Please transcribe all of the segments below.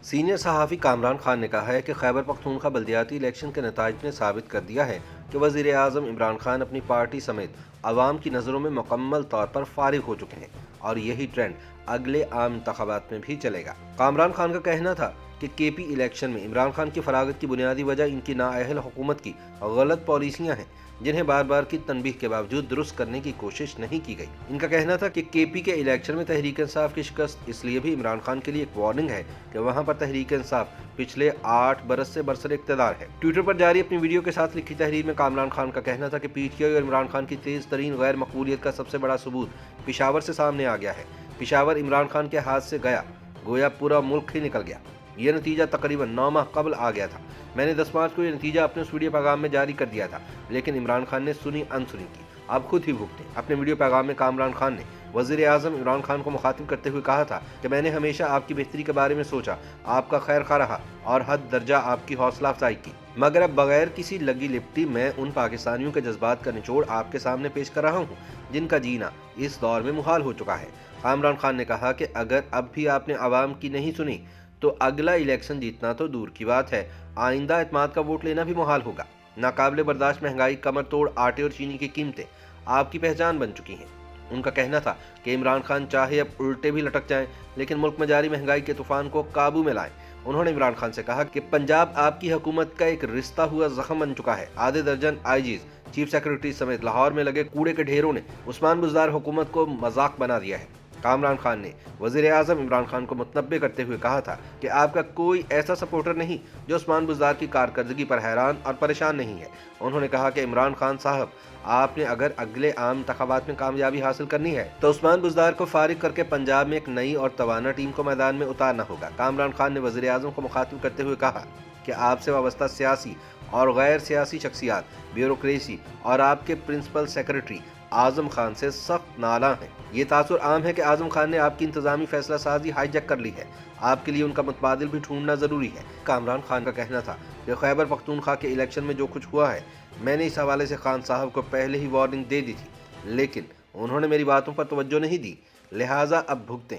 Senior सहाफ़ी कामरान खान ने कहा है कि खैबर पख्तूनख्वा बल्दियाती इलेक्शन के नताइज ने साबित कर दिया है कि वज़ीर आज़म इमरान खान अपनी पार्टी समेत आवाम की नज़रों में मुकम्मल तौर पर फारिग हो चुके हैं और यही ट्रेंड अगले आम इंतखाबात में भी चलेगा। कामरान खान का कहना था कि केपी इलेक्शन में इमरान खान की फरागत की बुनियादी वजह इनकी नाअहल हुकूमत की गलत पॉलिसियाँ हैं, जिन्हें बार बार की तनबीह के बावजूद दुरुस्त करने की कोशिश नहीं की गई। इनका कहना था कि केपी के इलेक्शन में तहरीक इंसाफ की शिकस्त इसलिए भी इमरान खान के लिए एक वार्निंग है कि वहां पर तहरीक इंसाफ पिछले 8 बरस से बरसर इक़्तिदार है। ट्विटर पर जारी अपनी वीडियो के साथ लिखी तहरीर में कामरान खान का कहना था कि पीटीआई और इमरान खान की तेज तरीन गैर मकबूलियत का सबसे बड़ा सबूत पिशावर से सामने आ गया है। पिशावर इमरान खान के हाथ से गया, गोया पूरा मुल्क ही निकल गया। यह नतीजा तकरीबन 9 माह कबल आ गया था। मैंने 10 मार्च को यह नतीजा अपने उस वीडियो पैगाम में जारी कर दिया था, लेकिन इमरान खान ने सुनी अनसुनी की। आप खुद ही भुगते। अपने वीडियो पैगाम में कामरान खान ने वज़ीर आज़म इमरान खान को मुखातिब करते हुए कहा था कि मैंने हमेशा आपकी बेहतरी के बारे में सोचा, आपका खैर खा रहा और हद दर्जा आपकी हौसला अफजाई की, मगर अब बगैर किसी लगी लिपटी मैं उन पाकिस्तानियों के जज्बात का निचोड़ आपके सामने पेश कर रहा हूँ जिनका जीना इस दौर में मुहाल हो चुका है। कामरान खान ने कहा कि अगर अब भी आपने आवाम की नहीं सुनी तो अगला इलेक्शन जीतना तो दूर की बात है, आइंदा एतमाद का वोट लेना भी मुहाल होगा। नाकाबिले बर्दाश्त महंगाई, कमर तोड़ आटे और चीनी की कीमतें आपकी पहचान बन चुकी हैं। उनका कहना था कि इमरान खान चाहे अब उल्टे भी लटक जाएं, लेकिन मुल्क में जारी महंगाई के तूफान को काबू में लाएं। उन्होंने इमरान खान से कहा कि पंजाब आपकी हुकूमत का एक रिश्ता हुआ जख्म बन चुका है। आधे दर्जन आईजीज, चीफ सेक्रेटरी समेत लाहौर में लगे कूड़े के ढेरों ने उस्मान बुज़दार हुकूमत को मजाक बना दिया है। कामरान खान ने वज़ीर आज़म इमरान खान को मुतनब्बे करते हुए कहा था कि आपका कोई ऐसा सपोर्टर नहीं जो उस्मान बुज़दार की कारकर्दगी पर हैरान और परेशान नहीं है। उन्होंने कहा कि इमरान खान साहब, आपने अगर अगले आम इंतखाबात में कामयाबी हासिल करनी है तो उस्मान बुज़दार को फारिग करके पंजाब में एक नई और तवाना टीम को मैदान में उतारना होगा। कामरान खान ने वज़ीर आज़म को मुखातिब करते हुए कहा कि आपसे वाबस्ता सियासी और गैर सियासी शख्सियात, ब्यूरोक्रेसी और आपके प्रिंसिपल सेक्रेटरी आज़म खान से सख्त नाला हैं। ये तासुर आम है कि आज़म खान ने आपकी इंतजामी फैसला साजी हाईजैक कर ली है। आपके लिए उनका मुतबादिल भी ढूंढना ज़रूरी है। कामरान खान का कहना था कि खैबर पख्तूनख्वा के इलेक्शन में जो कुछ हुआ है, मैंने इस हवाले से खान साहब को पहले ही वार्निंग दे दी थी, लेकिन उन्होंने मेरी बातों पर तवज्जो नहीं दी, लिहाजा अब भुगतें।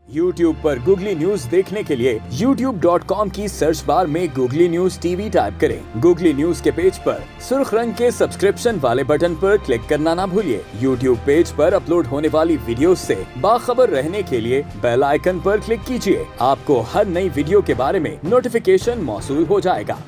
YouTube पर गूगली न्यूज देखने के लिए youtube.com की सर्च बार में गूगली न्यूज टीवी टाइप करें। गूगली न्यूज के पेज पर सुर्ख रंग के सब्सक्रिप्शन वाले बटन पर क्लिक करना ना भूलिए। YouTube पेज पर अपलोड होने वाली वीडियोस से बाखबर रहने के लिए बेल आइकन पर क्लिक कीजिए। आपको हर नई वीडियो के बारे में नोटिफिकेशन मौसूल हो जाएगा।